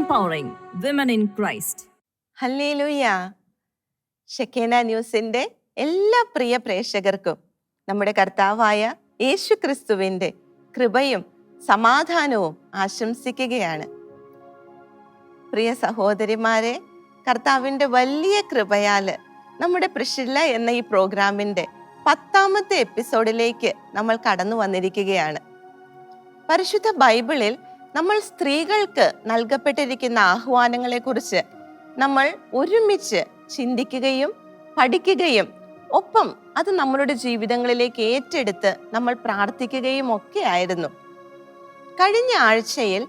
empowering women in Christ. Hallelujah. Shekinah ന്യൂസിന്റെ എല്ലാ പ്രിയ പ്രേക്ഷകർക്കും നമ്മുടെ കർത്താവായ യേശു ക്രിസ്തുവിന്റെ കൃപയും സമാധാനവും ആശംസിക്കുകയാണ്. പ്രിയ സഹോദരിമാരെ, കർത്താവിന്റെ വലിയ കൃപയാല് നമ്മുടെ പ്രിഷില്ല എന്ന ഈ പ്രോഗ്രാമിന്റെ 10ാമത്തെ എപ്പിസോഡിലേക്ക് നമ്മൾ കടന്നു വന്നിരിക്കുകയാണ്. പരിശുദ്ധ ബൈബിളിൽ നമ്മൾ സ്ത്രീകൾക്ക് നൽകപ്പെട്ടിരിക്കുന്ന ആഹ്വാനങ്ങളെ കുറിച്ച് നമ്മൾ ഒരുമിച്ച് ചിന്തിക്കുകയും പഠിക്കുകയും ഒപ്പം അത് നമ്മളുടെ ജീവിതങ്ങളിലേക്ക് ഏറ്റെടുത്ത് നമ്മൾ പ്രാർത്ഥിക്കുകയും ഒക്കെ ആയിരുന്നു. കഴിഞ്ഞ ആഴ്ചയിൽ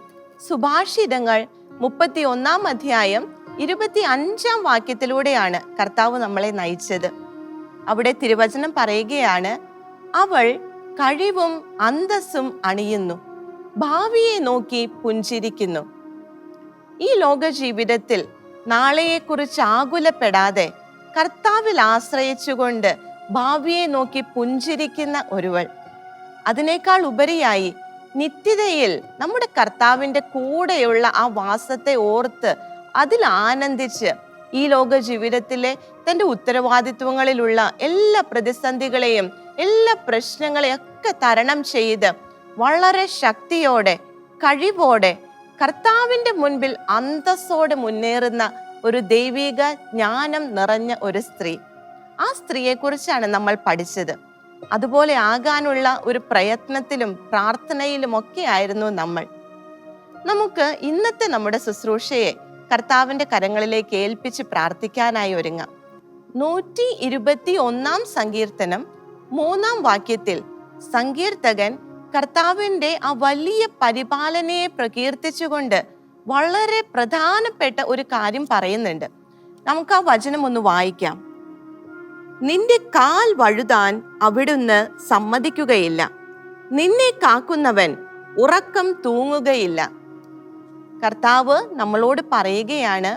സുഭാഷിതങ്ങൾ 31-ാം അധ്യായം 25-ാം വാക്യത്തിലൂടെയാണ് കർത്താവ് നമ്മളെ നയിച്ചത്. അവിടെ തിരുവചനം പറയുകയാണ്, അവൾ കഴിവും അന്തസ്സും അണിയുന്നു, ഭാവിയെ നോക്കി പുഞ്ചിരിക്കുന്നു. ഈ ലോക ജീവിതത്തിൽ നാളെയെക്കുറിച്ച് ആകുലപ്പെടാതെ കർത്താവിൽ ആശ്രയിച്ചുകൊണ്ട് ഭാവിയെ നോക്കി പുഞ്ചിരിക്കുന്ന ഒരുവൾ, അതിനേക്കാൾ ഉപരിയായി നിത്യതയിൽ നമ്മുടെ കർത്താവിൻ്റെ കൂടെയുള്ള ആ വാസത്തെ ഓർത്ത് അതിൽ ആനന്ദിച്ച് ഈ ലോക ജീവിതത്തിലെ തൻ്റെ ഉത്തരവാദിത്വങ്ങളിലുള്ള എല്ലാ പ്രതിസന്ധികളെയും എല്ലാ പ്രശ്നങ്ങളെയൊക്കെ തരണം ചെയ്ത് വളരെ ശക്തിയോടെ കഴിവോടെ കർത്താവിൻ്റെ മുൻപിൽ അന്തസ്സോടെ മുന്നേറുന്ന ഒരു ദൈവിക ജ്ഞാനം നിറഞ്ഞ ഒരു സ്ത്രീ. ആ സ്ത്രീയെക്കുറിച്ചാണ് നമ്മൾ പഠിച്ചത്. അതുപോലെ ആകാനുള്ള ഒരു പ്രയത്നത്തിലും പ്രാർത്ഥനയിലും ഒക്കെ ആയിരുന്നു നമ്മൾ. നമുക്ക് ഇന്നത്തെ നമ്മുടെ ശുശ്രൂഷയെ കർത്താവിൻ്റെ കരങ്ങളിലേക്ക് ഏൽപ്പിച്ച് പ്രാർത്ഥിക്കാനായി ഒരുങ്ങാം. 121-ാം സങ്കീർത്തനം 3-ാം വാക്യത്തിൽ സങ്കീർത്തകൻ കർത്താവിൻ്റെ ആ വലിയ പരിപാലനയെ പ്രകീർത്തിച്ചുകൊണ്ട് വളരെ പ്രധാനപ്പെട്ട ഒരു കാര്യം പറയുന്നുണ്ട്. നമുക്ക് ആ വചനം ഒന്ന് വായിക്കാം. നിന്റെ കാൽ വഴുതാൻ അവിടുന്ന് സമ്മതിക്കുകയില്ല, നിന്നെ കാക്കുന്നവൻ ഉറക്കം തൂങ്ങുകയില്ല. കർത്താവ് നമ്മളോട് പറയുകയാണ്,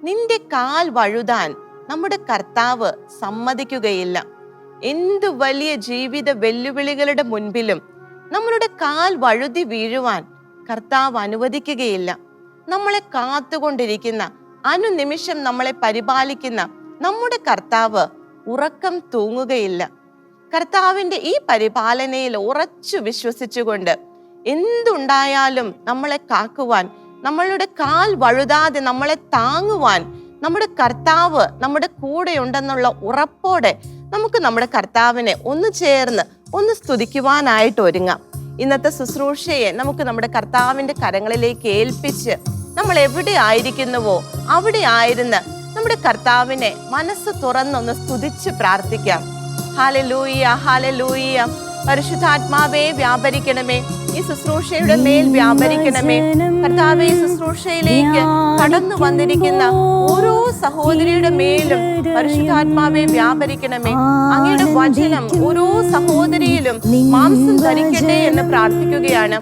നിന്റെ കാൽ വഴുതാൻ നമ്മുടെ കർത്താവ് സമ്മതിക്കുകയില്ല. എന്തു വലിയ ജീവിത വെല്ലുവിളികളുടെ മുൻപിലും നമ്മളുടെ കാൽ വഴുതി വീഴുവാൻ കർത്താവ് അനുവദിക്കുകയില്ല. നമ്മളെ കാത്തുകൊണ്ടിരിക്കുന്ന, അനുനിമിഷം നമ്മളെ പരിപാലിക്കുന്ന നമ്മുടെ കർത്താവ് ഉറക്കം തൂങ്ങുകയില്ല. കർത്താവിൻ്റെ ഈ പരിപാലനയിൽ ഉറച്ചു വിശ്വസിച്ചുകൊണ്ട് എന്തുണ്ടായാലും നമ്മളെ കാക്കുവാൻ, നമ്മളുടെ കാൽ വഴുതാതെ നമ്മളെ താങ്ങുവാൻ നമ്മുടെ കർത്താവ് നമ്മുടെ കൂടെ ഉണ്ടെന്നുള്ള ഉറപ്പോടെ നമുക്ക് നമ്മുടെ കർത്താവിനെ ഒന്ന് ചേർന്ന് ഒന്ന് സ്തുതിക്കുവാനായിട്ട് ഒരുങ്ങാം. ഇന്നത്തെ ശുശ്രൂഷയെ നമുക്ക് നമ്മുടെ കർത്താവിൻ്റെ കരങ്ങളിലേക്ക് ഏൽപ്പിച്ച് നമ്മൾ എവിടെ ആയിരിക്കുന്നുവോ അവിടെ ആയിരുന്ന് നമ്മുടെ കർത്താവിനെ മനസ്സ് തുറന്നൊന്ന് സ്തുതിച്ച് പ്രാർത്ഥിക്കാം. ഹല്ലേലൂയ, ഹല്ലേലൂയ. പരിശുദ്ധാത്മാവേ വ്യാപരിക്കണമേ, ഈ ശുശ്രൂഷയുടെ മേൽ വ്യാപരിക്കണമേ. കർത്താവേ, ശുശ്രൂഷയിലേക്ക് കടന്നു വന്നിരിക്കുന്ന ഓരോ സഹോദരിയുടെ മേലും പരിശുദ്ധാത്മാവേ വ്യാപരിക്കണമേ. അങ്ങയുടെ വചനം ഓരോ സഹോദരിയിലും മാംസം ധരിക്കട്ടെ എന്ന് പ്രാർത്ഥിക്കുകയാണ്.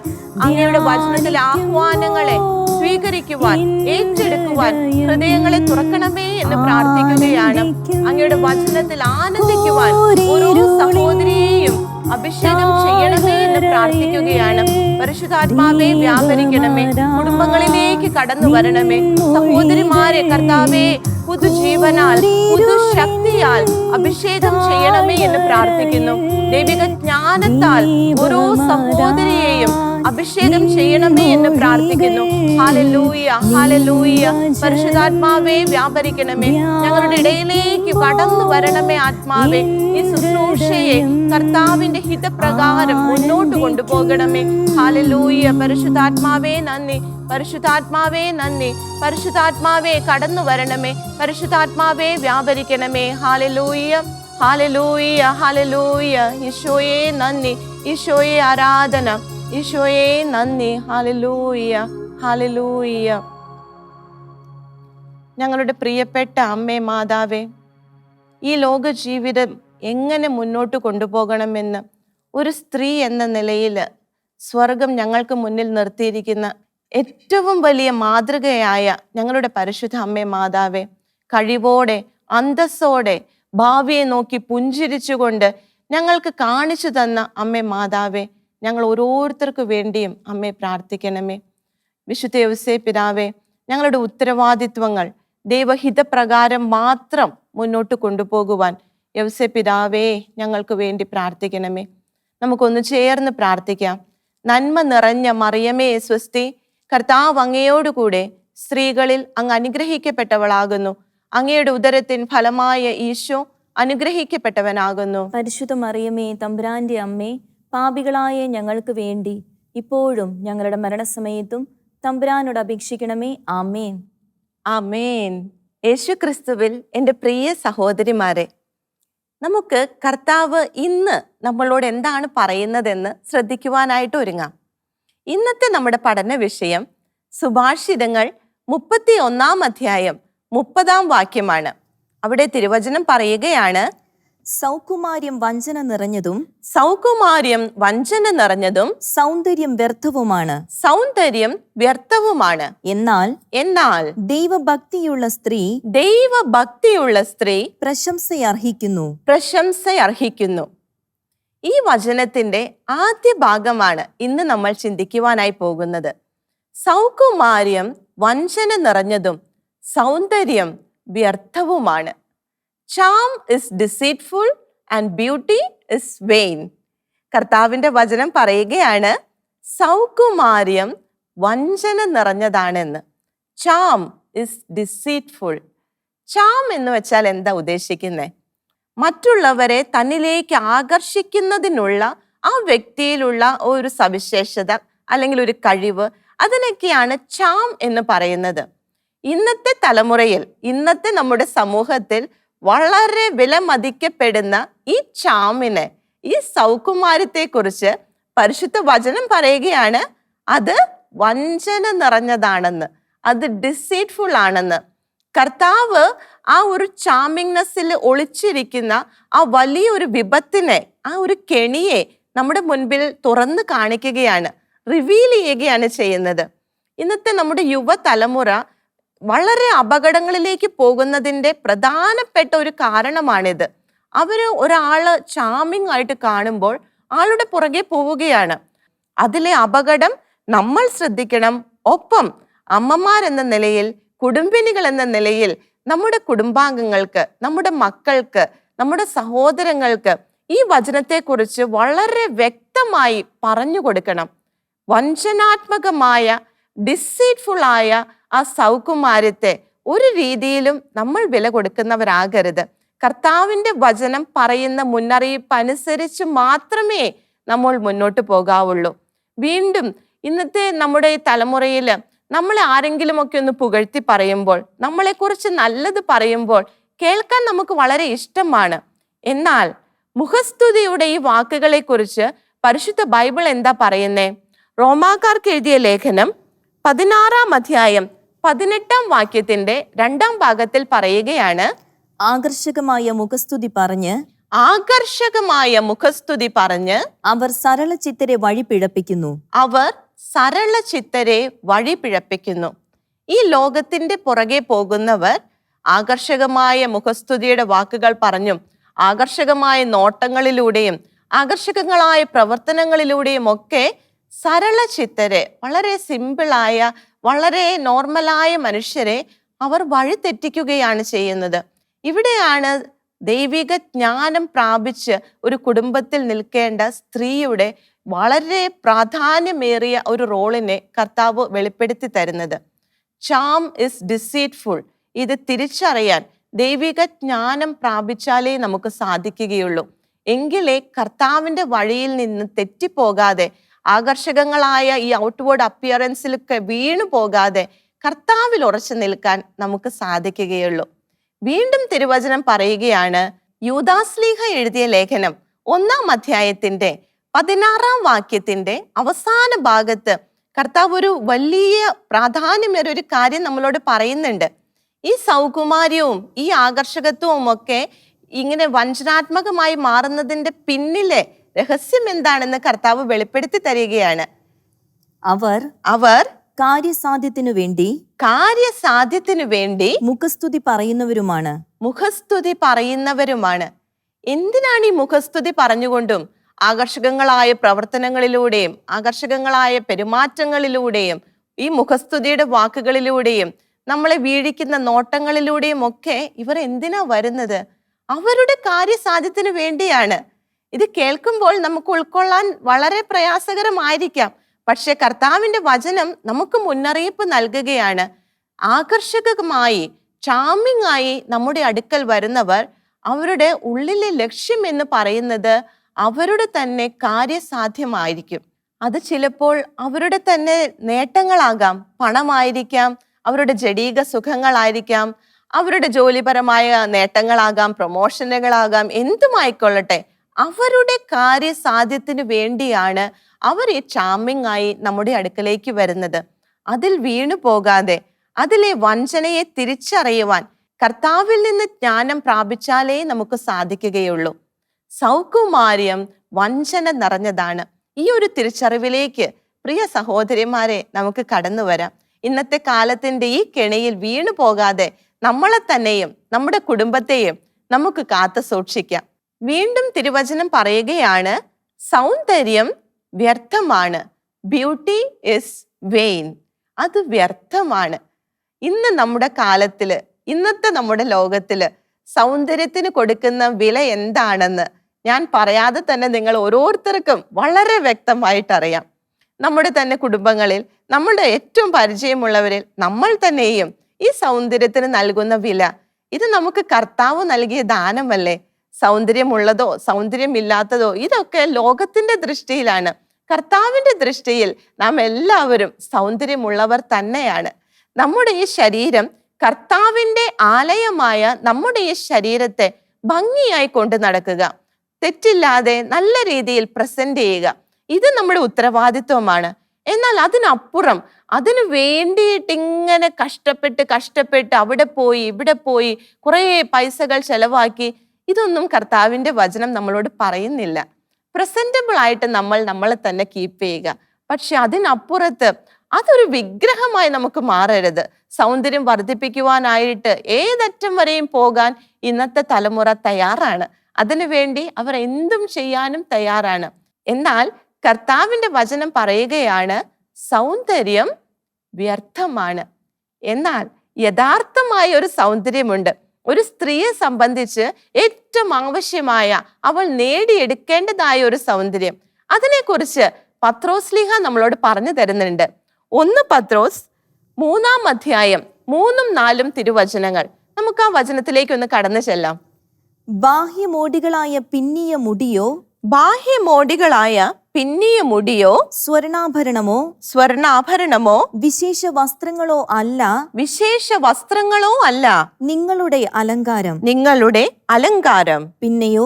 അങ്ങയുടെ വചനത്തിലെ ആഹ്വാനങ്ങളെ സ്വീകരിക്കുവാൻ, ഏറ്റെടുക്കുവാൻ ഹൃദയങ്ങളെ തുറക്കണമേ എന്ന് പ്രാർത്ഥിക്കുകയാണ്. അങ്ങയുടെ വചനത്തിൽ ആനന്ദിക്കുവാൻ ഓരോ സഹോദരിയെയും അഭിഷേകം ചെയ്യണമേ എന്ന് പ്രാർത്ഥിക്കുകയാണ്. പരിശുദ്ധാത്മാവേ വ്യാപരിക്കണമേ, കുടുംബങ്ങളിലേക്ക് കടന്നു വരണമേ. സഹോദരിമാരെ കർത്താവേ പുതുജീവനാൽ, പുതുശക്തിയാൽ അഭിഷേകം ചെയ്യണമേ എന്ന് പ്രാർത്ഥിക്കുന്നു. ദൈവിക ജ്ഞാനത്താൽ ഓരോ സഹോദരിയെയും അഭിഷേകം ചെയ്യണമേ എന്ന് പ്രാർത്ഥിക്കുന്നു. ഹല്ലേലൂയ, ഹല്ലേലൂയ. പരിശുദ്ധാത്മാവേ വ്യാപരിക്കണമേ, ഞങ്ങളുടെ ഇടയിലേക്ക് കടന്നു വരണമേ. ആത്മാവേ, ഈ ശുശ്രൂഷയെ കർത്താവിന്റെ ഹിതപ്രകാരം മുന്നോട്ട് കൊണ്ടുപോകണമേ. ഹല്ലേലൂയ. പരിശുദ്ധാത്മാവേ നന്ദി, പരിശുദ്ധാത്മാവേ നന്ദി. പരിശുദ്ധാത്മാവേ കടന്നു വരണമേ, പരിശുദ്ധാത്മാവേ വ്യാപരിക്കണമേ. ഹല്ലേലൂയ, ഹല്ലേലൂയ, ഹല്ലേലൂയ. ഈശോയെ നന്ദി, ഈശോയെ ആരാധന, ഈശോയെ നന്ദി. ഹല്ലേലൂയ, ഹല്ലേലൂയ. ഞങ്ങളുടെ പ്രിയപ്പെട്ട അമ്മേ മാതാവേ, ഈ ലോക ജീവിതം എങ്ങനെ മുന്നോട്ട് കൊണ്ടുപോകണമെന്ന് ഒരു സ്ത്രീ എന്ന നിലയിൽ സ്വർഗം ഞങ്ങൾക്ക് മുന്നിൽ നിർത്തിയിരിക്കുന്ന ഏറ്റവും വലിയ മാതൃകയായ ഞങ്ങളുടെ പരിശുദ്ധ അമ്മേ മാതാവേ, കഴിവോടെ അന്തസ്സോടെ ഭാവിയെ നോക്കി പുഞ്ചിരിച്ചുകൊണ്ട് ഞങ്ങൾക്ക് കാണിച്ചു തന്ന അമ്മേ മാതാവേ, ഞങ്ങൾ ഓരോരുത്തർക്ക് വേണ്ടിയും അമ്മേ പ്രാർത്ഥിക്കണമേ. വിശുദ്ധ യൗസേ പിതാവേ, ഞങ്ങളുടെ ഉത്തരവാദിത്വങ്ങൾ ദൈവഹിതപ്രകാരം മാത്രം മുന്നോട്ട് കൊണ്ടുപോകുവാൻ യൗസേ പിതാവേ ഞങ്ങൾക്ക് വേണ്ടി പ്രാർത്ഥിക്കണമേ. നമുക്കൊന്ന് ചേർന്ന് പ്രാർത്ഥിക്കാം. നന്മ നിറഞ്ഞ മറിയമേ സ്വസ്തി, കർത്താവ് അങ്ങയോടുകൂടെ സ്ത്രീകളിൽ അങ്ങ് അനുഗ്രഹിക്കപ്പെട്ടവളാകുന്നു. അങ്ങയുടെ ഉദരത്തിൻ ഫലമായ ഈശോ അനുഗ്രഹിക്കപ്പെട്ടവനാകുന്നു. പരിശുദ്ധ മറിയമേ തമ്പുരാന്റെ അമ്മേ, പാപികളായ ഞങ്ങൾക്ക് വേണ്ടി ഇപ്പോഴും ഞങ്ങളുടെ മരണസമയത്തും തമ്പുരാനോട് അപേക്ഷിക്കണമേ. ആമേൻ. ആമേൻ. യേശു ക്രിസ്തുവിൽ എൻ്റെ പ്രിയ സഹോദരിമാരെ, നമുക്ക് കർത്താവ് ഇന്ന് നമ്മളോട് എന്താണ് പറയുന്നതെന്ന് ശ്രദ്ധിക്കുവാനായിട്ട് ഒരുങ്ങാം. ഇന്നത്തെ നമ്മുടെ പഠന വിഷയം സുഭാഷിതങ്ങൾ 31-ാം അധ്യായം 30-ാം വാക്യമാണ്. അവിടെ തിരുവചനം പറയുകയാണ്, സൗകുമാര്യം വഞ്ചന നിറഞ്ഞതും സൗകുമാര്യം വഞ്ചന നിറഞ്ഞതും സൗന്ദര്യം വ്യർത്ഥവുമാണ്. സൗന്ദര്യം വ്യർത്ഥവുമാണ്. എന്നാൽ ദൈവഭക്തിയുള്ള സ്ത്രീ പ്രശംസയർഹിക്കുന്നു. ഈ വചനത്തിന്റെ ആദ്യ ഭാഗമാണ് ഇന്ന് നമ്മൾ ചിന്തിക്കുവാനായി പോകുന്നത്. സൗകുമാര്യം വഞ്ചന നിറഞ്ഞതും സൗന്ദര്യം വ്യർത്ഥവുമാണ്. Charm is deceitful and beauty is vain. കർത്താവിന്റെ വചനം പറയുകയാണ്, സൗകുമാര്യം വഞ്ചന നിറഞ്ഞതാണെന്ന്. Charm is deceitful. Charm എന്ന് വെച്ചാൽ എന്താ ഉദ്ദേശിക്കുന്നത്? മറ്റുള്ളവരെ തന്നിലേക്ക് ആകർഷിക്കുന്നതിനുള്ള ആ വ്യക്തിയിലുള്ള ഒരു സവിശേഷത അല്ലെങ്കിൽ ഒരു കഴിവ്, അതിനൊക്കെയാണ് ചാം എന്ന് പറയുന്നത്. ഇന്നത്തെ തലമുറയിൽ, ഇന്നത്തെ നമ്മുടെ സമൂഹത്തിൽ വളരെ വിലമതിക്കപ്പെടുന്ന ഈ ചാമിനെ, ഈ സൗകുമാര്യത്തെ കുറിച്ച് പരിശുദ്ധ വചനം പറയുകയാണ്, അത് വഞ്ചന നിറഞ്ഞതാണെന്ന്, അത് ഡിസീറ്റ്ഫുൾ ആണെന്ന്. കർത്താവ് ആ ഒരു ചാമിങ്നെസ്സിൽ ഒളിച്ചിരിക്കുന്ന ആ വലിയൊരു വിപത്തിനെ, ആ ഒരു കെണിയെ നമ്മുടെ മുൻപിൽ തുറന്നു കാണിക്കുകയാണ്, റിവീൽ ചെയ്യുകയാണ് ചെയ്യുന്നത്. ഇന്നത്തെ നമ്മുടെ യുവതലമുറ വളരെ അപകടങ്ങളിലേക്ക് പോകുന്നതിൻ്റെ പ്രധാനപ്പെട്ട ഒരു കാരണമാണിത്. ഒരാള് ചാമിങ് ആയിട്ട് കാണുമ്പോൾ ആളുടെ പുറകെ പോവുകയാണ്. അതിലെ അപകടം നമ്മൾ ശ്രദ്ധിക്കണം. ഒപ്പം അമ്മമാരെന്ന നിലയിൽ, കുടുംബിനികൾ എന്ന നിലയിൽ നമ്മുടെ കുടുംബാംഗങ്ങൾക്ക്, നമ്മുടെ മക്കൾക്ക്, നമ്മുടെ സഹോദരങ്ങൾക്ക് ഈ വചനത്തെക്കുറിച്ച് വളരെ വ്യക്തമായി പറഞ്ഞു കൊടുക്കണം. വഞ്ചനാത്മകമായ, ഡിസീറ്റ്ഫുൾ ആയ ആ സൗകുമാര്യത്തെ ഒരു രീതിയിലും നമ്മൾ വില കൊടുക്കുന്നവരാകരുത്. കർത്താവിൻ്റെ വചനം പറയുന്ന മുന്നറിയിപ്പ് അനുസരിച്ച് മാത്രമേ നമ്മൾ മുന്നോട്ട് പോകാവുള്ളൂ. വീണ്ടും ഇന്നത്തെ നമ്മുടെ ഈ തലമുറയിൽ നമ്മളെ ആരെങ്കിലുമൊക്കെ ഒന്ന് പുകഴ്ത്തി പറയുമ്പോൾ, നമ്മളെക്കുറിച്ച് നല്ലത് പറയുമ്പോൾ കേൾക്കാൻ നമുക്ക് വളരെ ഇഷ്ടമാണ്. എന്നാൽ മുഖസ്തുതിയുടെ ഈ വാക്കുകളെ കുറിച്ച് പരിശുദ്ധ ബൈബിൾ എന്താ പറയുന്നേ? റോമാക്കാർക്ക് എഴുതിയ ലേഖനം 16-ാം അധ്യായം 18-ാം വാക്യത്തിന്റെ 2-ാം ഭാഗത്തിൽ പറയുകയാണ്, ആകർഷകമായ മുഖസ്തുതി പറഞ്ഞ് അവർ സരളചിത്തരെ വഴി പിഴപ്പിക്കുന്നു. ഈ ലോകത്തിന്റെ പുറകെ പോകുന്നവർ ആകർഷകമായ മുഖസ്തുതിയുടെ വാക്കുകൾ പറഞ്ഞും ആകർഷകമായ നോട്ടങ്ങളിലൂടെയും ആകർഷകങ്ങളായ പ്രവർത്തനങ്ങളിലൂടെയും ഒക്കെ സരളചിത്തരെ, വളരെ സിമ്പിളായ, വളരെ നോർമലായ മനുഷ്യരെ അവർ വഴിതെറ്റിക്കുകയാണ് ചെയ്യുന്നത്. ഇവിടെയാണ് ദൈവിക ജ്ഞാനം പ്രാപിച്ച് ഒരു കുടുംബത്തിൽ നിൽക്കേണ്ട സ്ത്രീയുടെ വളരെ പ്രാധാന്യമേറിയ ഒരു റോളിനെ കർത്താവ് വെളിപ്പെടുത്തി തരുന്നത്. Charm is deceitful. ഇത് തിരിച്ചറിയാൻ ദൈവിക ജ്ഞാനം പ്രാപിച്ചാലേ നമുക്ക് സാധിക്കുകയുള്ളൂ. എങ്കിലേ കർത്താവിൻ്റെ വഴിയിൽ നിന്ന് തെറ്റിപ്പോകാതെ, ആകർഷകങ്ങളായ ഈ ഔട്ട്വേർഡ് അപ്പിയറൻസിലൊക്കെ വീണു പോകാതെ കർത്താവിൽ ഉറച്ചു നിൽക്കാൻ നമുക്ക് സാധിക്കുകയുള്ളൂ. വീണ്ടും തിരുവചനം പറയുകയാണ്, യൂദാശ്ലീഹ എഴുതിയ ലേഖനം 1-ാം അധ്യായത്തിന്റെ 16-ാം വാക്യത്തിന്റെ അവസാന ഭാഗത്ത് കർത്താവ് ഒരു വലിയ പ്രാധാന്യമേറിയ ഒരു കാര്യം നമ്മളോട് പറയുന്നുണ്ട്. ഈ സൗകുമാര്യവും ഈ ആകർഷകത്വവും ഒക്കെ ഇങ്ങനെ വഞ്ചനാത്മകമായി മാറുന്നതിന്റെ പിന്നിലെ രഹസ്യം എന്താണെന്ന് കർത്താവ് വെളിപ്പെടുത്തി തരികയാണ്. അവർ കാര്യസാധ്യത്തിനു വേണ്ടി മുഖസ്തുതി പറയുന്നവരുമാണ്. എന്തിനാണ് ഈ മുഖസ്തുതി പറഞ്ഞുകൊണ്ടും ആകർഷകങ്ങളായ പ്രവർത്തനങ്ങളിലൂടെയും ആകർഷകങ്ങളായ പെരുമാറ്റങ്ങളിലൂടെയും ഈ മുഖസ്തുതിയുടെ വാക്കുകളിലൂടെയും നമ്മളെ വീഴിക്കുന്ന നോട്ടങ്ങളിലൂടെയും ഒക്കെ ഇവർ എന്തിനാ വരുന്നത്? അവരുടെ കാര്യസാധ്യത്തിന് വേണ്ടിയാണ്. ഇത് കേൾക്കുമ്പോൾ നമുക്ക് ഉൾക്കൊള്ളാൻ വളരെ പ്രയാസകരമായിരിക്കാം. പക്ഷെ കർത്താവിന്റെ വചനം നമുക്ക് മുന്നറിയിപ്പ് നൽകുകയാണ്. ആകർഷകമായി, ചാമിങ് ആയി നമ്മുടെ അടുക്കൽ വരുന്നവർ, അവരുടെ ഉള്ളിലെ ലക്ഷ്യം എന്ന് പറയുന്നത് അവരുടെ തന്നെ കാര്യസാധ്യമായിരിക്കും. അത് ചിലപ്പോൾ അവരുടെ തന്നെ നേട്ടങ്ങളാകാം, പണമായിരിക്കാം, അവരുടെ ജഡീക സുഖങ്ങളായിരിക്കാം, അവരുടെ ജോലിപരമായ നേട്ടങ്ങളാകാം, പ്രൊമോഷനുകളാകാം, എന്തുമായിക്കൊള്ളട്ടെ. അവരുടെ കാര്യസാധ്യത്തിന് വേണ്ടിയാണ് അവർ ഈ ചാമിങ് ആയി നമ്മുടെ അടുക്കലേക്ക് വരുന്നത്. അതിൽ വീണു പോകാതെ അതിലെ വഞ്ചനയെ തിരിച്ചറിയുവാൻ കർത്താവിൽ നിന്ന് ജ്ഞാനം പ്രാപിച്ചാലേ നമുക്ക് സാധിക്കുകയുള്ളൂ. സൗകുമാര്യം വഞ്ചന നിറഞ്ഞതാണ്. ഈ ഒരു തിരിച്ചറിവിലേക്ക് പ്രിയ സഹോദരിമാരെ നമുക്ക് കടന്നു വരാം. ഇന്നത്തെ കാലത്തിന്റെ ഈ കെണിയിൽ വീണു പോകാതെ നമ്മളെ തന്നെയും നമ്മുടെ കുടുംബത്തെയും നമുക്ക് കാത്തു സൂക്ഷിക്കാം. വീണ്ടും തിരുവചനം പറയുകയാണ്, സൗന്ദര്യം വ്യർത്ഥമാണ്, ബ്യൂട്ടി ഇസ് വെയിൻ. അത് വ്യർത്ഥമാണ്. ഇന്ന് നമ്മുടെ കാലത്തില്, ഇന്നത്തെ നമ്മുടെ ലോകത്തില് സൗന്ദര്യത്തിന് കൊടുക്കുന്ന വില എന്താണെന്ന് ഞാൻ പറയാതെ തന്നെ നിങ്ങൾ ഓരോരുത്തർക്കും വളരെ വ്യക്തമായിട്ടറിയാം. നമ്മുടെ തന്നെ കുടുംബങ്ങളിൽ, നമ്മുടെ ഏറ്റവും പരിചയമുള്ളവരിൽ നമ്മൾ തന്നെയും ഈ സൗന്ദര്യത്തിന് നൽകുന്ന വില, ഇത് നമുക്ക് കർത്താവ് നൽകിയ ദാനമല്ലേ? സൗന്ദര്യമുള്ളതോ സൗന്ദര്യമില്ലാത്തതോ ഇതൊക്കെ ലോകത്തിന്റെ ദൃഷ്ടിയിലാണ്. കർത്താവിന്റെ ദൃഷ്ടിയിൽ നാം എല്ലാവരും സൗന്ദര്യമുള്ളവർ തന്നെയാണ്. നമ്മുടെ ഈ ശരീരം, കർത്താവിന്റെ ആലയമായ നമ്മുടെ ഈ ശരീരത്തെ ഭംഗിയായി കൊണ്ട് നടക്കുക, തെറ്റില്ലാതെ നല്ല രീതിയിൽ പ്രസന്റ് ചെയ്യുക, ഇത് നമ്മുടെ ഉത്തരവാദിത്വമാണ്. എന്നാൽ അതിനപ്പുറം അതിനു വേണ്ടിയിട്ട് ഇങ്ങനെ കഷ്ടപ്പെട്ട് അവിടെ പോയി ഇവിടെ പോയി കുറേ പൈസകൾ ചെലവാക്കി, ഇതൊന്നും കർത്താവിന്റെ വചനം നമ്മളോട് പറയുന്നില്ല. പ്രസന്റബിൾ ആയിട്ട് നമ്മൾ നമ്മളെ തന്നെ കീപ്പ് ചെയ്യുക. പക്ഷെ അതിനപ്പുറത്ത് അതൊരു വിഗ്രഹമായി നമുക്ക് മാറരുത്. സൗന്ദര്യം വർദ്ധിപ്പിക്കുവാനായിട്ട് ഏതറ്റം വരെയും പോകാൻ ഇന്നത്തെ തലമുറ തയ്യാറാണ്. അതിനുവേണ്ടി അവർ എന്തും ചെയ്യാനും തയ്യാറാണ്. എന്നാൽ കർത്താവിന്റെ വചനം പറയുകയാണ്, സൗന്ദര്യം വ്യർത്ഥമാണ്. എന്നാൽ യഥാർത്ഥമായ ഒരു സൗന്ദര്യമുണ്ട്. ഒരു സ്ത്രീയെ സംബന്ധിച്ച് ഏറ്റവും ആവശ്യമായ, അവൾ നേടിയെടുക്കേണ്ടതായ ഒരു സൗന്ദര്യം, അതിനെക്കുറിച്ച് പത്രോസ്ലീഹ നമ്മളോട് പറഞ്ഞു തരുന്നുണ്ട്. 1 പത്രോസ് 3-ാം അധ്യായം 3-4 തിരുവചനങ്ങൾ. നമുക്ക് ആ വചനത്തിലേക്ക് ഒന്ന് കടന്നു ചെല്ലാം. ബാഹ്യമോടികളായ പിന്നിയ മുടിയോ, ബാഹ്യമോടികളായ പിന്നിയ മുടിയോ, സ്വർണാഭരണമോ വിശേഷ വസ്ത്രങ്ങളോ അല്ല നിങ്ങളുടെ അലങ്കാരം. പിന്നെയോ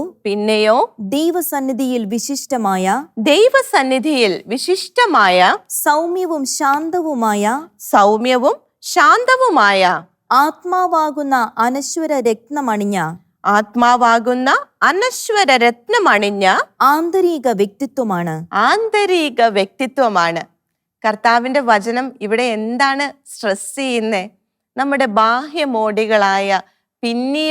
ദൈവസന്നിധിയിൽ വിശിഷ്ടമായ സൗമ്യവും ശാന്തവുമായ ആത്മാവാകുന്ന അനശ്വര രത്നമണിഞ്ഞ ആന്തരിക വ്യക്തിത്വമാണ്. കർത്താവിന്റെ വചനം ഇവിടെ എന്താണ് സ്ട്രെസ് ചെയ്യുന്നേ? നമ്മുടെ ബാഹ്യമോടികളായ പിന്നിയ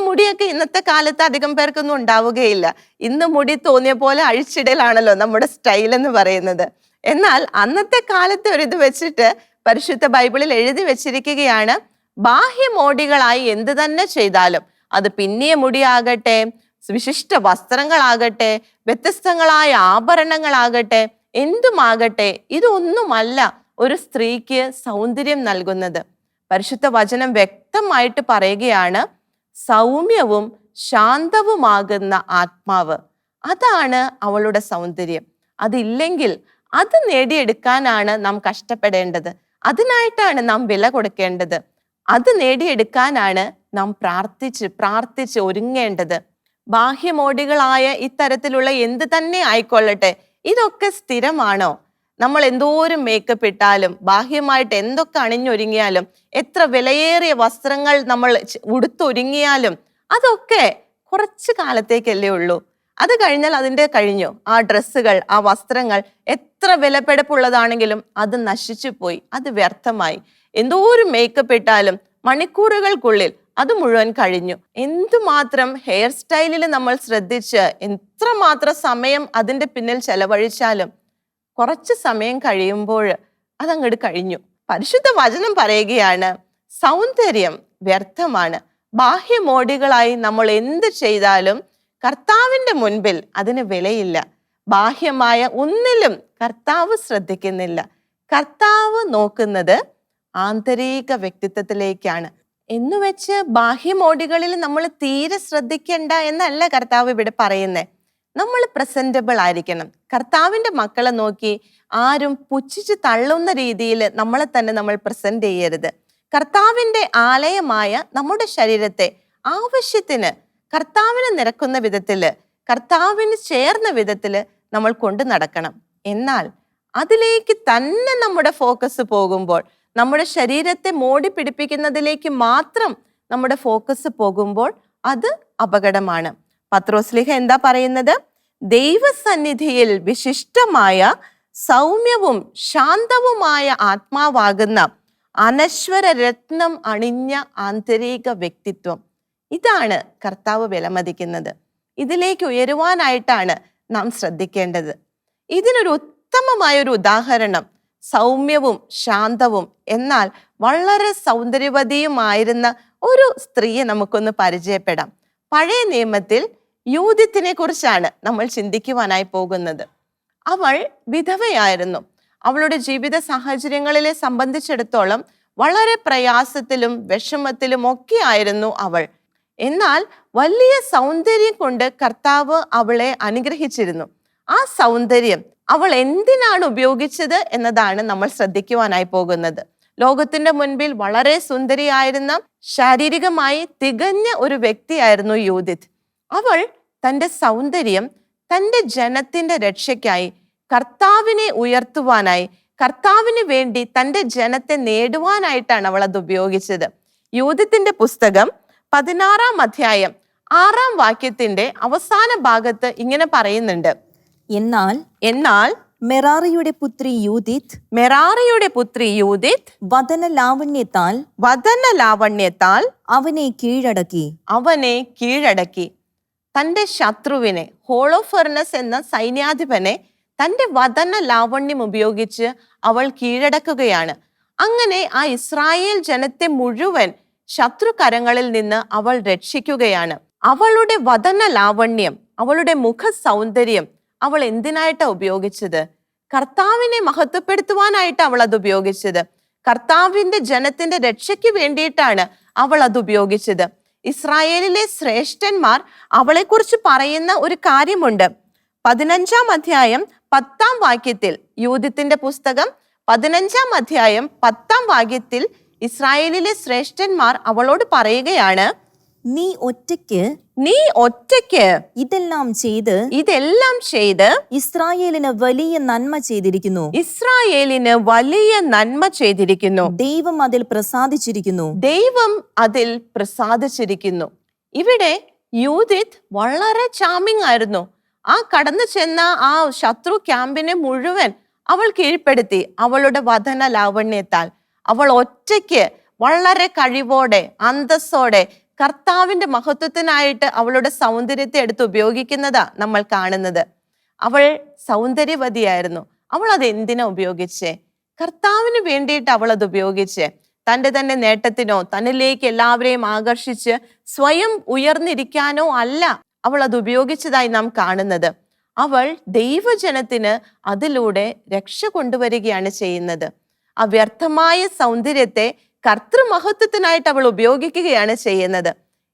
മുടിയൊക്കെ ഇന്നത്തെ കാലത്ത് അധികം പേർക്കൊന്നും ഉണ്ടാവുകയില്ല. ഇന്ന് മുടി തോന്നിയ പോലെ അഴിച്ചിടലാണല്ലോ നമ്മുടെ സ്റ്റൈൽ എന്ന് പറയുന്നത്. എന്നാൽ അന്നത്തെ കാലത്ത് ഒരിത് വെച്ചിട്ട് പരിശുദ്ധ ബൈബിളിൽ എഴുതി വെച്ചിരിക്കുകയാണ്, ബാഹ്യമോടികളായി എന്ത് തന്നെ ചെയ്താലും, അത് പിന്നിയ മുടിയാകട്ടെ, വിശിഷ്ട വസ്ത്രങ്ങളാകട്ടെ, വ്യത്യസ്തങ്ങളായ ആഭരണങ്ങളാകട്ടെ, എന്തുമാകട്ടെ, ഇതൊന്നുമല്ല ഒരു സ്ത്രീക്ക് സൗന്ദര്യം നൽകുന്നത്. പരിശുദ്ധ വചനം വ്യക്തമായിട്ട് പറയുകയാണ്, സൗമ്യവും ശാന്തവുമാകുന്ന ആത്മാവ്, അതാണ് അവളുടെ സൗന്ദര്യം. അതില്ലെങ്കിൽ അത് നേടിയെടുക്കാനാണ് നാം കഷ്ടപ്പെടേണ്ടത്. അതിനായിട്ടാണ് നാം വില കൊടുക്കേണ്ടത്. അത് നേടിയെടുക്കാനാണ് നാം പ്രാർത്ഥിച്ച് ഒരുങ്ങേണ്ടത്. ബാഹ്യമോടികളായ ഇത്തരത്തിലുള്ള എന്ത് തന്നെ ആയിക്കൊള്ളട്ടെ, ഇതൊക്കെ സ്ഥിരമാണോ? നമ്മൾ എന്തോരം മേക്കപ്പ് ഇട്ടാലും, ബാഹ്യമായിട്ട് എന്തൊക്കെ അണിഞ്ഞൊരുങ്ങിയാലും, എത്ര വിലയേറിയ വസ്ത്രങ്ങൾ നമ്മൾ ഉടുത്തൊരുങ്ങിയാലും, അതൊക്കെ കുറച്ച് കാലത്തേക്കല്ലേ ഉള്ളൂ. അത് കഴിഞ്ഞാൽ കഴിഞ്ഞു. ആ ഡ്രസ്സുകൾ, ആ വസ്ത്രങ്ങൾ എത്ര വിലപിടിപ്പുള്ളതാണെങ്കിലും അത് നശിച്ചു പോയി, അത് വ്യർത്ഥമായി. എന്തോരം മേക്കപ്പ് ഇട്ടാലും മണിക്കൂറുകൾക്കുള്ളിൽ അത് മുഴുവൻ കഴിഞ്ഞു. എന്തുമാത്രം ഹെയർ സ്റ്റൈലിൽ നമ്മൾ ശ്രദ്ധിച്ച് എത്രമാത്രം സമയം അതിൻ്റെ പിന്നിൽ ചെലവഴിച്ചാലും കുറച്ച് സമയം കഴിയുമ്പോൾ അതങ്ങോട്ട് കഴിഞ്ഞു. പരിശുദ്ധ വചനം പറയുകയാണ്, സൗന്ദര്യം വ്യർത്ഥമാണ്. ബാഹ്യമോടികളായി നമ്മൾ എന്ത് ചെയ്താലും കർത്താവിന്റെ മുൻപിൽ അതിന് വിലയില്ല. ബാഹ്യമായ ഒന്നിലും കർത്താവ് ശ്രദ്ധിക്കുന്നില്ല. കർത്താവ് നോക്കുന്നത് ആന്തരിക വ്യക്തിത്വത്തിലേക്കാണ്. എന്നുവെച്ച് ബാഹ്യമോടികളിൽ നമ്മൾ തീരെ ശ്രദ്ധിക്കേണ്ട എന്നല്ല കർത്താവ് ഇവിടെ പറയുന്നത്. നമ്മൾ പ്രസന്റബിൾ ആയിരിക്കണം. കർത്താവിന്റെ മക്കളെ നോക്കി ആരും പുച്ഛിച്ച് തള്ളുന്ന രീതിയിൽ നമ്മളെ തന്നെ നമ്മൾ പ്രസന്റ് ചെയ്യരുത്. കർത്താവിന്റെ ആലയമായ നമ്മുടെ ശരീരത്തെ ആവശ്യത്തിന് കർത്താവിന് നിരക്കുന്ന വിധത്തില്, കർത്താവിന് ചേർന്ന വിധത്തില് നമ്മൾ കൊണ്ടു നടക്കണം. എന്നാൽ അതിലേക്ക് തന്നെ നമ്മുടെ ഫോക്കസ് പോകുമ്പോൾ, നമ്മുടെ ശരീരത്തെ മോടി പിടിപ്പിക്കുന്നതിലേക്ക് മാത്രം നമ്മുടെ ഫോക്കസ് പോകുമ്പോൾ അത് അപകടമാണ്. പത്രോസ്ലീഹ എന്താ പറയുന്നത്? ദൈവസന്നിധിയിൽ വിശിഷ്ടമായ സൗമ്യവും ശാന്തവുമായ ആത്മാവാകുന്ന അനശ്വര രത്നം അണിഞ്ഞ ആന്തരിക വ്യക്തിത്വം, ഇതാണ് കർത്താവ് വിലമതിക്കുന്നത്. ഇതിലേക്ക് ഉയരുവാനായിട്ടാണ് നാം ശ്രദ്ധിക്കേണ്ടത്. ഇതിനൊരു ഉത്തമമായൊരു ഉദാഹരണം സൗമ്യവും ശാന്തവും എന്നാൽ വളരെ സൗന്ദര്യവതിയുമായിരുന്ന ഒരു സ്ത്രീയെ നമുക്കൊന്ന് പരിചയപ്പെടാം. പഴയ നിയമത്തിൽ യൂദിത്തിനെ കുറിച്ചാണ് നമ്മൾ ചിന്തിക്കുവാനായി പോകുന്നത്. അവൾ വിധവയായിരുന്നു. അവളുടെ ജീവിത സാഹചര്യങ്ങളിലെ സംബന്ധിച്ചിടത്തോളം വളരെ പ്രയാസത്തിലും വിഷമത്തിലും ഒക്കെ ആയിരുന്നു അവൾ. എന്നാൽ വലിയ സൗന്ദര്യം കൊണ്ട് കർത്താവ് അവളെ അനുഗ്രഹിച്ചിരുന്നു. ആ സൗന്ദര്യം അവൾ എന്തിനാണ് ഉപയോഗിച്ചത് എന്നതാണ് നമ്മൾ ശ്രദ്ധിക്കുവാനായി പോകുന്നത്. ലോകത്തിന്റെ മുൻപിൽ വളരെ സുന്ദരിയായിരുന്ന, ശാരീരികമായി തികഞ്ഞ ഒരു വ്യക്തിയായിരുന്നു യൂദിത്ത്. അവൾ തൻ്റെ സൗന്ദര്യം തൻ്റെ ജനത്തിന്റെ രക്ഷയ്ക്കായി, കർത്താവിനെ ഉയർത്തുവാനായി, കർത്താവിന് വേണ്ടി തൻ്റെ ജനത്തെ നേടുവാനായിട്ടാണ് അവൾ അത് ഉപയോഗിച്ചത്. യൂദിത്തിന്റെ പുസ്തകം 16-ാം അധ്യായം 6-ാം വാക്യത്തിന്റെ അവസാന ഭാഗത്ത് ഇങ്ങനെ പറയുന്നുണ്ട്, എന്നാൽ മെറാറിയുടെ പുത്രി യൂദിത്ത് വദന ലാവണ്യത്താൽ അവനെ കീഴടക്കി. തൻ്റെ ശത്രുവിനെ, ഹോളോഫെർണസ് എന്ന സൈന്യാധിപനെ തൻ്റെ വദന ലാവണ്യം ഉപയോഗിച്ച് അവൾ കീഴടക്കുകയാണ്. അങ്ങനെ ആ ഇസ്രായേൽ ജനത്തെ മുഴുവൻ ശത്രുകരങ്ങളിൽ നിന്ന് അവൾ രക്ഷിക്കുകയാണ്. അവളുടെ വദന ലാവണ്യം, അവളുടെ മുഖ സൗന്ദര്യം അവൾ എന്തിനായിട്ടാണ് ഉപയോഗിച്ചത്? കർത്താവിനെ മഹത്വപ്പെടുത്തുവാനായിട്ട് അവൾ അത് ഉപയോഗിച്ചത്. കർത്താവിന്റെ ജനത്തിന്റെ രക്ഷയ്ക്ക് വേണ്ടിയിട്ടാണ് അവൾ അത് ഉപയോഗിച്ചത്. ഇസ്രായേലിലെ ശ്രേഷ്ഠന്മാർ അവളെക്കുറിച്ച് പറയുന്ന ഒരു കാര്യമുണ്ട്. 15-ാം അധ്യായം 10-ാം വാക്യത്തിൽ, യൂദിത്തിന്റെ പുസ്തകം 15-ാം അധ്യായം 10-ാം വാക്യത്തിൽ ഇസ്രായേലിലെ ശ്രേഷ്ഠന്മാർ അവളോട് പറയുകയാണ്, നീ ഒറ്റയ്ക്ക് ഇതെല്ലാം ചെയ്ത് ഇസ്രായേലിന് വലിയ നന്മ ചെയ്തിരിക്കുന്നു. ദൈവം അതിൽ പ്രസാദിച്ചിരിക്കുന്നു. ഇവിടെ യൂദിത്ത് വളരെ ചാമിങ് ആയിരുന്നു. ആ കടന്നു ചെന്ന ആ ശത്രു ക്യാമ്പിനെ മുഴുവൻ അവൾ കീഴ്പ്പെടുത്തി. അവളുടെ വദന ലാവണ്യത്താൽ അവൾ ഒറ്റയ്ക്ക് വളരെ കഴിവോടെ, അന്തസ്സോടെ കർത്താവിന്റെ മഹത്വത്തിനായിട്ട് അവളുടെ സൗന്ദര്യത്തെ എടുത്ത് ഉപയോഗിക്കുന്നതാ നമ്മൾ കാണുന്നത്. അവൾ സൗന്ദര്യവതിയായിരുന്നു. അവൾ അത് എന്തിനാ ഉപയോഗിച്ചേ? കർത്താവിന് വേണ്ടിയിട്ട് അവൾ അത് ഉപയോഗിച്ചേ. തന്റെ നേട്ടത്തിനോ, തന്നിലേക്ക് എല്ലാവരെയും ആകർഷിച്ച് സ്വയം ഉയർന്നിരിക്കാനോ അല്ല അവൾ അത് ഉപയോഗിച്ചതായി നാം കാണുന്നത്. അവൾ ദൈവജനത്തിന് അതിലൂടെ രക്ഷ കൊണ്ടുവരികയാണ് ചെയ്യുന്നത്. ആ വ്യർത്ഥമായ സൗന്ദര്യത്തെ കർത്തൃമഹത്വത്തിനായിട്ട് അവൾ ഉപയോഗിക്കുകയാണ് ചെയ്യുന്നത്.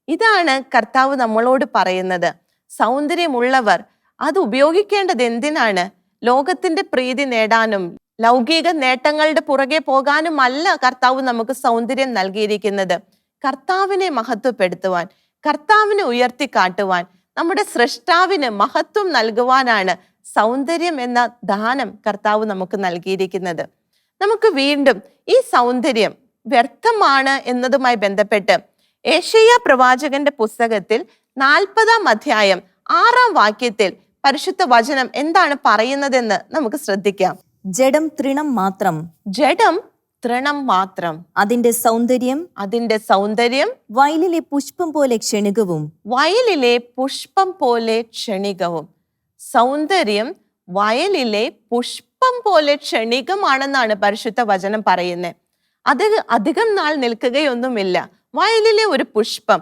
ഇതാണ് കർത്താവ് നമ്മളോട് പറയുന്നത്. സൗന്ദര്യമുള്ളവർ അത് ഉപയോഗിക്കേണ്ടത് എന്തിനാണ്? ലോകത്തിന്റെ പ്രീതി നേടാനും ലൗകിക നേട്ടങ്ങളുടെ പുറകെ പോകാനുമല്ല കർത്താവ് നമുക്ക് സൗന്ദര്യം നൽകിയിരിക്കുന്നത്. കർത്താവിനെ മഹത്വപ്പെടുത്തുവാൻ, കർത്താവിനെ ഉയർത്തി കാട്ടുവാൻ, നമ്മുടെ സൃഷ്ടാവിന് മഹത്വം നൽകുവാനാണ് സൗന്ദര്യം എന്ന ദാനം കർത്താവ് നമുക്ക് നൽകിയിരിക്കുന്നത്. നമുക്ക് വീണ്ടും ഈ സൗന്ദര്യം വ്യർത്ഥമാണ് എന്നതുമായി ബന്ധപ്പെട്ട് യെശയ്യാ പ്രവാചകന്റെ പുസ്തകത്തിൽ 40-ാം അധ്യായം 6-ാം വാക്യത്തിൽ പരിശുദ്ധ വചനം എന്താണ് പറയുന്നതെന്ന് നമുക്ക് ശ്രദ്ധിക്കാം. ജഡം തൃണം മാത്രം, അതിന്റെ സൗന്ദര്യം വയലിലെ പുഷ്പം പോലെ ക്ഷണികവും. സൗന്ദര്യം വയലിലെ പുഷ്പം പുഷ്പം പോലെ ക്ഷണികമാണെന്നാണ് പരിശുദ്ധ വചനം പറയുന്നത്. അത് അധികം നാൾ നിൽക്കുകയൊന്നുമില്ല. വയലിലെ ഒരു പുഷ്പം,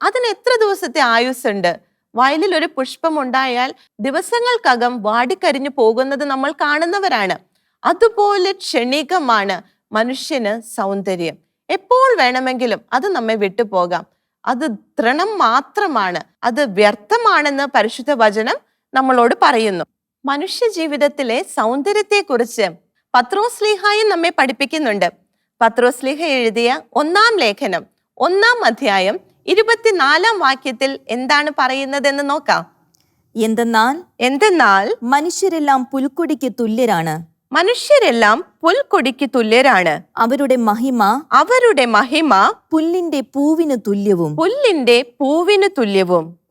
അതിന് എത്ര ദിവസത്തെ ആയുസ്സുണ്ട്? വയലിൽ ഒരു പുഷ്പം ഉണ്ടായാൽ ദിവസങ്ങൾക്കകം വാടിക്കരിഞ്ഞു പോകുന്നത് നമ്മൾ കാണുന്നവരാണ്. അതുപോലെ ക്ഷണികമാണ് മനുഷ്യന് സൗന്ദര്യം. എപ്പോൾ വേണമെങ്കിലും അത് നമ്മെ വിട്ടുപോകാം. അത് തൃണം മാത്രമാണ്, അത് വ്യർത്ഥമാണെന്ന് പരിശുദ്ധ വചനം നമ്മളോട് പറയുന്നു. മനുഷ്യ ജീവിതത്തിലെ സൗന്ദര്യത്തെക്കുറിച്ച് പത്രോസ്ലീഹായും നമ്മെ പഠിപ്പിക്കുന്നുണ്ട്. പത്രോസ്ലീഹ എഴുതിയ 1-ാം ലേഖനം 1-ാം അധ്യായം 24-ാം വാക്യത്തിൽ എന്താണ് പറയുന്നതെന്ന് നോക്കാം. എന്തെന്നാൽ മനുഷ്യരെല്ലാം പുൽക്കൊടിക്ക് തുല്യരാണ്. മനുഷ്യരെല്ലാം പുൽക്കൊടിക്ക് തുല്യരാണ്. അവരുടെ മഹിമ പുല്ലിന്റെ പൂവിന് തുല്യവും.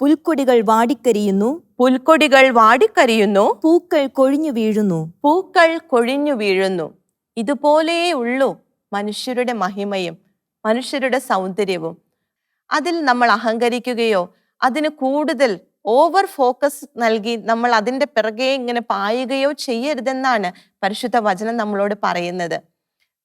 പുൽക്കൊടികൾ വാടിക്കരിയുന്നു. പൂക്കൾ കൊഴിഞ്ഞു വീഴുന്നു. ഇതുപോലേ ഉള്ളൂ മനുഷ്യരുടെ മഹിമയും മനുഷ്യരുടെ സൗന്ദര്യവും. അതിൽ നമ്മൾ അഹങ്കരിക്കുകയോ അതിന് കൂടുതൽ ഓവർ ഫോക്കസ് നൽകി നമ്മൾ അതിൻ്റെ പിറകെ ഇങ്ങനെ പായുകയോ ചെയ്യരുതെന്നാണ് പരിശുദ്ധ വചനം നമ്മളോട് പറയുന്നത്.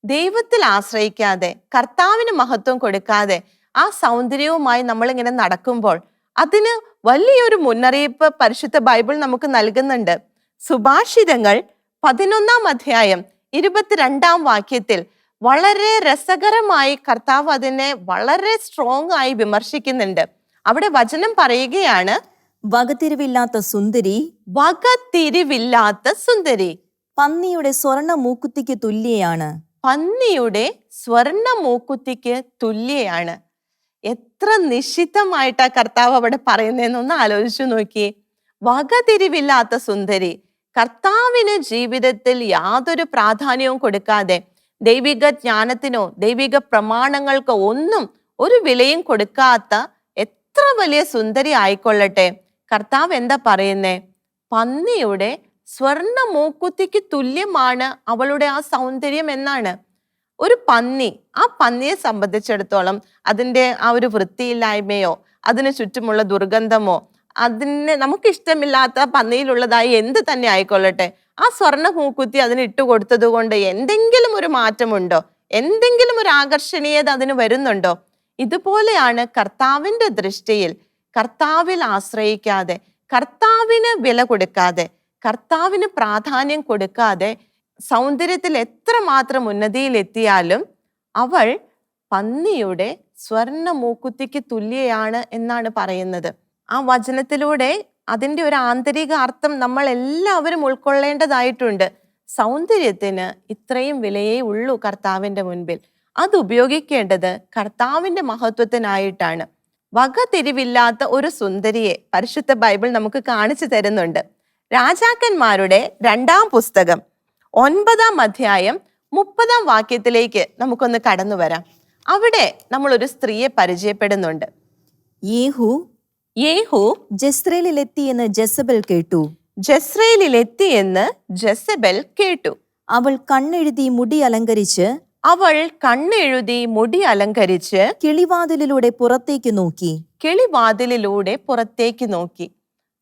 ദൈവത്തിൽ ആശ്രയിക്കാതെ, കർത്താവിന് മഹത്വം കൊടുക്കാതെ ആ സൗന്ദര്യവുമായി നമ്മളിങ്ങനെ നടക്കുമ്പോൾ അതിന് വലിയൊരു മുന്നറിയിപ്പ് പരിശുദ്ധ ബൈബിൾ നമുക്ക് നൽകുന്നുണ്ട്. സുഭാഷിതങ്ങൾ 11-ാം അധ്യായം 22-ാം വാക്യത്തിൽ വളരെ രസകരമായി കർത്താവ് അതിനെ വളരെ സ്ട്രോങ് ആയി വിമർശിക്കുന്നുണ്ട്. അവിടെ വചനം പറയുകയാണ്, വകതിരിവില്ലാത്ത സുന്ദരി പന്നിയുടെ സ്വർണ്ണ മൂക്കുത്തിക്ക് തുല്യയാണ്. എത്ര നിശ്ചിതമായിട്ടാ കർത്താവ് അവിടെ പറയുന്നതെന്നൊന്ന് ആലോചിച്ചു നോക്കിയേ. വകതിരിവില്ലാത്ത സുന്ദരി, കർത്താവിന് ജീവിതത്തിൽ യാതൊരു പ്രാധാന്യവും കൊടുക്കാതെ, ദൈവിക ജ്ഞാനത്തിനോ ദൈവിക പ്രമാണങ്ങൾക്കോ ഒന്നും ഒരു വിലയും കൊടുക്കാത്ത എത്ര വലിയ സുന്ദരി ആയിക്കൊള്ളട്ടെ, കർത്താവ് എന്താ പറയുന്നേ? പന്നിയുടെ സ്വർണ്ണ മൂക്കുത്തിക്ക് തുല്യമാണ് അവളുടെ ആ സൗന്ദര്യം എന്നാണ്. ഒരു പന്നി, ആ പന്നിയെ സംബന്ധിച്ചിടത്തോളം അതിൻ്റെ ആ ഒരു വൃത്തിയില്ലായ്മയോ അതിന് ചുറ്റുമുള്ള ദുർഗന്ധമോ അതിന് നമുക്കിഷ്ടമില്ലാത്ത പന്നിയിലുള്ളതായി എന്ത് തന്നെ ആയിക്കൊള്ളട്ടെ, ആ സ്വർണ്ണ മൂക്കുത്തി അതിന് ഇട്ടുകൊടുത്തത് കൊണ്ട് എന്തെങ്കിലും ഒരു മാറ്റമുണ്ടോ? എന്തെങ്കിലും ഒരു ആകർഷണീയത അതിന് വരുന്നുണ്ടോ? ഇതുപോലെയാണ് കർത്താവിൻ്റെ ദൃഷ്ടിയിൽ കർത്താവിൽ ആശ്രയിക്കാതെ, കർത്താവിന് വില കൊടുക്കാതെ, കർത്താവിന് പ്രാധാന്യം കൊടുക്കാതെ സൗന്ദര്യത്തിൽ എത്രമാത്രം ഉന്നതിയിലെത്തിയാലും അവൾ പന്നിയുടെ സ്വർണ്ണ മൂക്കുത്തിക്ക് തുല്യയാണ് എന്നാണ് പറയുന്നത്. ആ വചനത്തിലൂടെ അതിൻ്റെ ഒരു ആന്തരിക അർത്ഥം നമ്മൾ എല്ലാവരും ഉൾക്കൊള്ളേണ്ടതായിട്ടുണ്ട്. സൗന്ദര്യത്തിന് ഇത്രയും വിലയേ ഉള്ളൂ കർത്താവിൻ്റെ മുൻപിൽ. അത് ഉപയോഗിക്കേണ്ടത് കർത്താവിൻ്റെ മഹത്വത്തിനായിട്ടാണ്. വകതിരിവില്ലാത്ത ഒരു സുന്ദരിയെ പരിശുദ്ധ ബൈബിൾ നമുക്ക് കാണിച്ചു തരുന്നുണ്ട്. രാജാക്കന്മാരുടെ 2-ാം പുസ്തകം 9-ാം അധ്യായം 30-ാം വാക്യത്തിലേക്ക് നമുക്കൊന്ന് കടന്നു വരാം. അവിടെ നമ്മൾ ഒരു സ്ത്രീയെ പരിചയപ്പെടുന്നുണ്ട്. യേഹൂ ജസ്രേലിലെത്തിയെന്ന് ജെസബെൽ കേട്ടു. അവൾ കണ്ണെഴുതി മുടി അലങ്കരിച്ച് കിളിവാതിലിലൂടെ പുറത്തേക്ക് നോക്കി.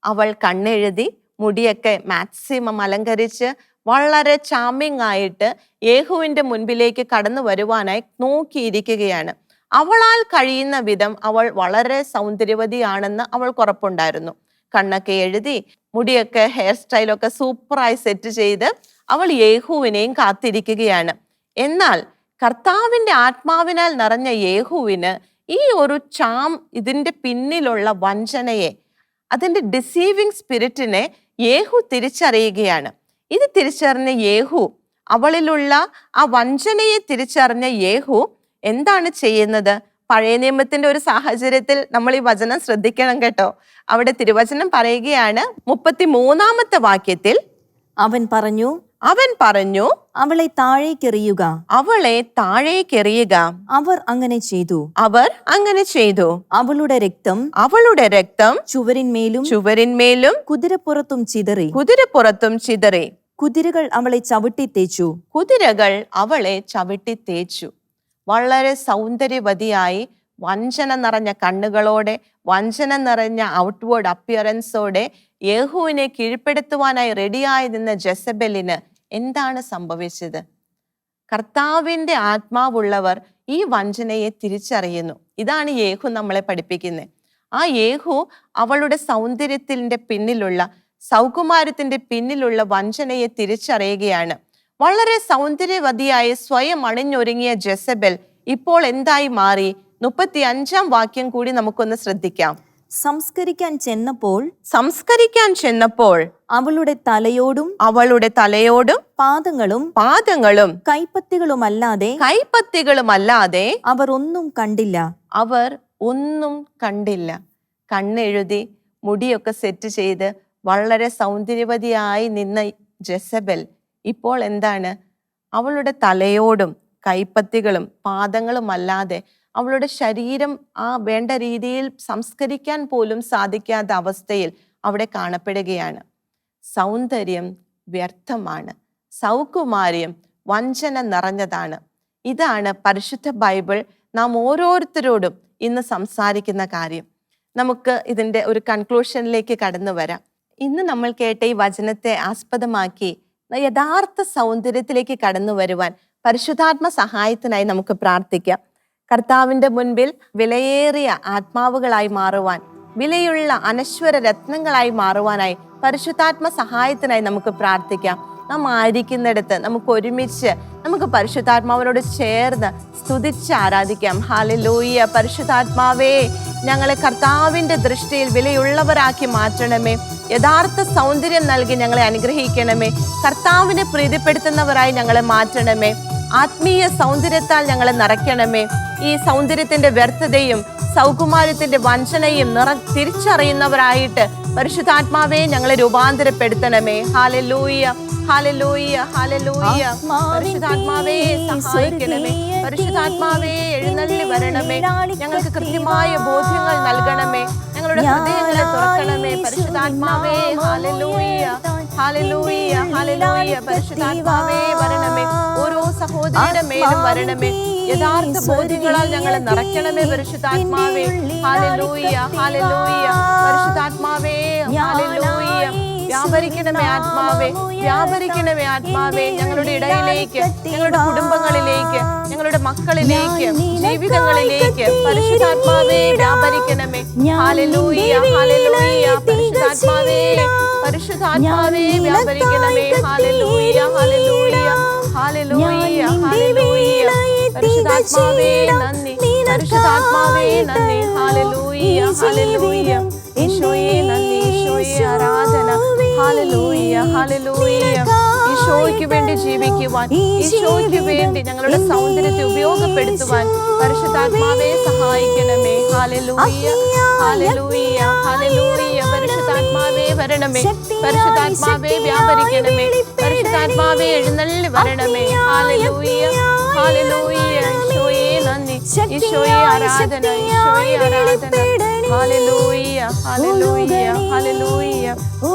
അവൾ കണ്ണെഴുതി മുടിയൊക്കെ മാക്സിമം അലങ്കരിച്ച് വളരെ ചാമിങ് ആയിട്ട് യേഹുവിൻ്റെ മുൻപിലേക്ക് കടന്നു വരുവാനായി നോക്കിയിരിക്കുകയാണ്. അവളാൽ കഴിയുന്ന വിധം അവൾ വളരെ സൗന്ദര്യവതിയാണെന്ന് അവൾക്ക് ഉറപ്പുണ്ടായിരുന്നു. കണ്ണൊക്കെ എഴുതി മുടിയൊക്കെ ഹെയർ സ്റ്റൈലൊക്കെ സൂപ്പറായി സെറ്റ് ചെയ്ത് അവൾ യേഹുവിനെയും കാത്തിരിക്കുകയാണ്. എന്നാൽ കർത്താവിൻ്റെ ആത്മാവിനാൽ നിറഞ്ഞ യേഹുവിന് ഈ ഒരു ഇതിൻ്റെ പിന്നിലുള്ള വഞ്ചനയെ, അതിൻ്റെ ഡിസീവിങ് സ്പിരിറ്റിനെ യേഹു തിരിച്ചറിയുകയാണ്. ഇത് തിരിച്ചറിഞ്ഞ യേഹു, അവളിലുള്ള ആ വഞ്ചനയെ തിരിച്ചറിഞ്ഞ യേഹു എന്താണ് ചെയ്യുന്നത്? പഴയ നിയമത്തിന്റെ ഒരു സാഹചര്യത്തിൽ നമ്മൾ ഈ വചനം ശ്രദ്ധിക്കണം കേട്ടോ. അവിടെ തിരുവചനം പറയുകയാണ് 33-ാമത്തെ വാക്യത്തിൽ, അവൻ പറഞ്ഞു അവളെ താഴേക്കെറിയുക. അവർ അങ്ങനെ ചെയ്തു. അവളുടെ രക്തം ചുവരിന്മേലും കുതിരപ്പുറത്തും ചിതറി. കുതിരകൾ അവളെ ചവിട്ടി തേച്ചു. വളരെ സൗന്ദര്യവതിയായി, വഞ്ചന നിറഞ്ഞ കണ്ണുകളോടെ, വഞ്ചന നിറഞ്ഞ ഔട്ട്വേർഡ് അപ്പിയറൻസോടെ യേഹുവിനെ കീഴ്പ്പെടുത്തുവാനായി റെഡിയായി നിന്ന ജെസബെലിന് എന്താണ് സംഭവിച്ചത്? കർത്താവിൻ്റെ ആത്മാവുള്ളവർ ഈ വഞ്ചനയെ തിരിച്ചറിയുന്നു. ഇതാണ് യേഹൂ നമ്മളെ പഠിപ്പിക്കുന്നത്. ആ യേഹൂ അവളുടെ സൗന്ദര്യത്തിൻ്റെ പിന്നിലുള്ള, സൗകുമാര്യത്തിൻ്റെ പിന്നിലുള്ള വഞ്ചനയെ തിരിച്ചറിയുകയാണ്. വളരെ സൗന്ദര്യവതിയായി സ്വയം അണിഞ്ഞൊരുങ്ങിയ ജെസബെൽ ഇപ്പോൾ എന്തായി മാറി? 35-ാം വാക്യം കൂടി നമുക്കൊന്ന് ശ്രദ്ധിക്കാം. സംസ്കരിക്കാൻ ചെന്നപ്പോൾ അവളുടെ തലയോടും പാദങ്ങളും കൈപ്പത്തികളുമല്ലാതെ അവർ ഒന്നും കണ്ടില്ല. കണ്ണെഴുതി മുടിയൊക്കെ സെറ്റ് ചെയ്ത് വളരെ സൗന്ദര്യവതിയായി നിന്ന ജെസബെൽ ഇപ്പോൾ എന്താണ്? അവളുടെ തലയോടും കൈപ്പത്തികളും പാദങ്ങളും അല്ലാതെ അവളുടെ ശരീരം ആ വേണ്ട രീതിയിൽ സംസ്കരിക്കാൻ പോലും സാധിക്കാത്ത അവസ്ഥയിൽ അവിടെ കാണപ്പെടുകയാണ്. സൗന്ദര്യം വ്യർത്ഥമാണ്, സൗകുമാര്യം വഞ്ചന നിറഞ്ഞതാണ്. ഇതാണ് പരിശുദ്ധ ബൈബിൾ നാം ഓരോരുത്തരോടും ഇന്ന് സംസാരിക്കുന്ന കാര്യം. നമുക്ക് ഇതിൻ്റെ ഒരു കൺക്ലൂഷനിലേക്ക് കടന്നു വരാം. ഇന്ന് നമ്മൾ കേട്ട ഈ വചനത്തെ ആസ്പദമാക്കി യഥാർത്ഥ സൗന്ദര്യത്തിലേക്ക് കടന്നു വരുവാൻ പരിശുദ്ധാത്മ സഹായത്തിനായി നമുക്ക് പ്രാർത്ഥിക്കാം. കർത്താവിൻ്റെ മുൻപിൽ വിലയേറിയ ആത്മാവുകളായി മാറുവാൻ, വിലയുള്ള അനശ്വര രത്നങ്ങളായി മാറുവാനായി പരിശുദ്ധാത്മ സഹായത്തിനായി നമുക്ക് പ്രാർത്ഥിക്കാം. നാം ആയിരിക്കുന്നിടത്ത് നമുക്ക് ഒരുമിച്ച് നമുക്ക് പരിശുദ്ധാത്മാവിനോട് ചേർന്ന് സ്തുതിച്ച് ആരാധിക്കാം. ഹല്ലേലൂയ. പരിശുദ്ധാത്മാവേ, ഞങ്ങളെ കർത്താവിൻ്റെ ദൃഷ്ടിയിൽ വിലയുള്ളവരാക്കി മാറ്റണമേ. യഥാർത്ഥ സൗന്ദര്യം നൽകി ഞങ്ങളെ അനുഗ്രഹിക്കണമേ. കർത്താവിനെ പ്രീതിപ്പെടുത്തുന്നവരായി ഞങ്ങളെ മാറ്റണമേ. ആത്മീയ സൗന്ദര്യത്താൽ ഞങ്ങളെ നിറയ്ക്കണമേ. ഈ സൗന്ദര്യത്തിന്റെ വ്യർത്ഥതയും സൗകുമാര്യത്തിന്റെ വഞ്ചനയും തിരിച്ചറിയുന്നവരായിട്ട് പരിശുദ്ധാത്മാവേ ഞങ്ങളെ രൂപാന്തരപ്പെടുത്തണമേ. ഹല്ലേലൂയ, ഹല്ലേലൂയ, ഹല്ലേലൂയ. പരിശുദ്ധാത്മാവേ സഹായിക്കണമേ. പരിശുദ്ധാത്മാവേ എഴുന്നള്ളി വരണമേ. ഞങ്ങൾക്ക് കൃത്യമായ ബോധ്യങ്ങൾ നൽകണമേ. ഞങ്ങളുടെ ഹൃദയങ്ങളെ തുറക്കണമേ. പരിശുദ്ധാത്മാവേ ഹല്ലേലൂയ, ഹല്ലേലൂയ, ഹല്ലേലൂയ. പരിശുദ്ധാത്മാവേ വരണമേ. ഓരോ സഹോദരിയുടെ മേലും വരണമേ. യഥാർത്ഥ ബോധ്യങ്ങളാൽ ഞങ്ങളെ നിറയ്ക്കണമേ. പരിശുദ്ധാത്മാവേ ഹല്ലേലൂയ, ഹല്ലേലൂയ. പരിശുദ്ധാത്മാവേ ഹല്ലേലൂയ. വ്യാപരിക്കണമേ ആത്മാവേ, വ്യാപരിക്കണമേ ആത്മാവേ. ഞങ്ങളുടെ ഇടയിലേക്ക്, ഞങ്ങളുടെ കുടുംബങ്ങളിലേക്ക്, ഞങ്ങളുടെ മക്കളിലേക്ക്, ജീവിതങ്ങളിലേക്ക് പരിശുദ്ധാത്മാവേ വ്യാപരിക്കണമേ. ഹല്ലേലൂയ, ഹല്ലേലൂയ. പരിശുദ്ധാത്മാവേ, പരിശുദ്ധാത്മാവേ വ്യാപരിക്കണമേ. ഹല്ലേലൂയ, ഹല്ലേലൂയ, ഹല്ലേലൂയ, ഹല്ലേലൂയ. പരിശുദ്ധാത്മാവേ നന്ദി, പരിശുദ്ധാത്മാവേ നന്ദി. ഹല്ലേലൂയ, ഹല്ലേലൂയ. ഈശോയെ നന്ദി, ഈശോയെ ആരാധന. ഹല്ലേലൂയ, ഹല്ലേലൂയ. ഈശോയ്ക്ക് വേണ്ടി ജീവിക്കുവാൻ, ഈശോയ്ക്ക് വേണ്ടി ഞങ്ങളുടെ സൗന്ദര്യത്തെ ഉപയോഗപ്പെടുത്തുവാൻ പരിശുദ്ധാത്മാവേ സഹായിക്കണമേ. ഹല്ലേലൂയ, ഹല്ലേലൂയ, ഹല്ലേലൂയ. പരിശുദ്ധാത്മാവേ വരണമേ. പരിശുദ്ധാത്മാവേ വ്യാപരിക്കണമേ. പരിശുദ്ധാത്മാവേ എഴുന്നള്ളി വരണമേ. ഹല്ലേലൂയ, ഹല്ലേലൂയ. ഈശോയെ നന്ദി, ഈശോയെ ആരാധന, ഈശോയെ ആരാധന. ഹല്ലേലൂയ, ഹല്ലേലൂയ, ഹല്ലേലൂയ.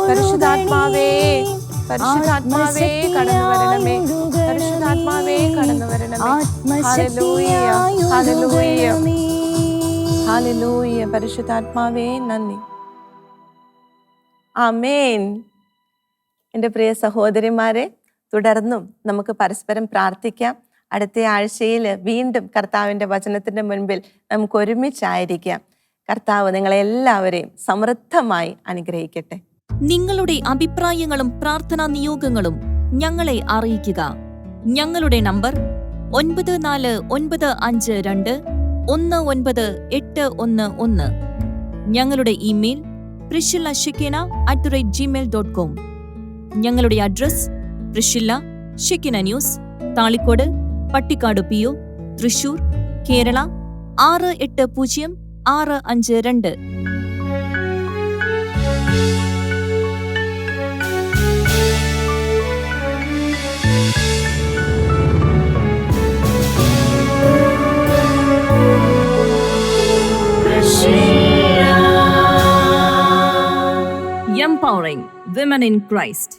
പരിശുദ്ധാത്മാവേ, പരിശുദ്ധാത്മാവേ കടന്നു വരണമേ. പരിശുദ്ധാത്മാവേ കടന്നു വരണമേ. ഹല്ലേലൂയ, ഹല്ലേലൂയ, ഹല്ലേലൂയ. പരിശുദ്ധാത്മാവേ നന്ദി. ആമേൻ. എൻ്റെ പ്രിയ സഹോദരിമാരെ, തുടർന്നും നമുക്ക് പരസ്പരം പ്രാർത്ഥിക്കാം. അടുത്ത ആഴ്ചയിൽ വീണ്ടും കർത്താവിൻ്റെ വചനത്തിൻ്റെ മുൻപിൽ നമുക്ക് ഒരുമിച്ചായിരിക്കാം. കർത്താവ് നിങ്ങളെല്ലാവരെയും സമൃദ്ധമായി അനുഗ്രഹിക്കട്ടെ. നിങ്ങളുടെ അഭിപ്രായങ്ങളും പ്രാർത്ഥനാ നിയോഗങ്ങളും ഞങ്ങളെ അറിയിക്കുക. ഞങ്ങളുടെ നമ്പർ 9495219811. ഞങ്ങളുടെ ഇമെയിൽ priscilla@gmail.com. ഞങ്ങളുടെ address പ്രിഷില്ല Shekinah news, Thalikkode, Pattikkad PO, Thrissur, Kerala 680652. Empowering women in Christ.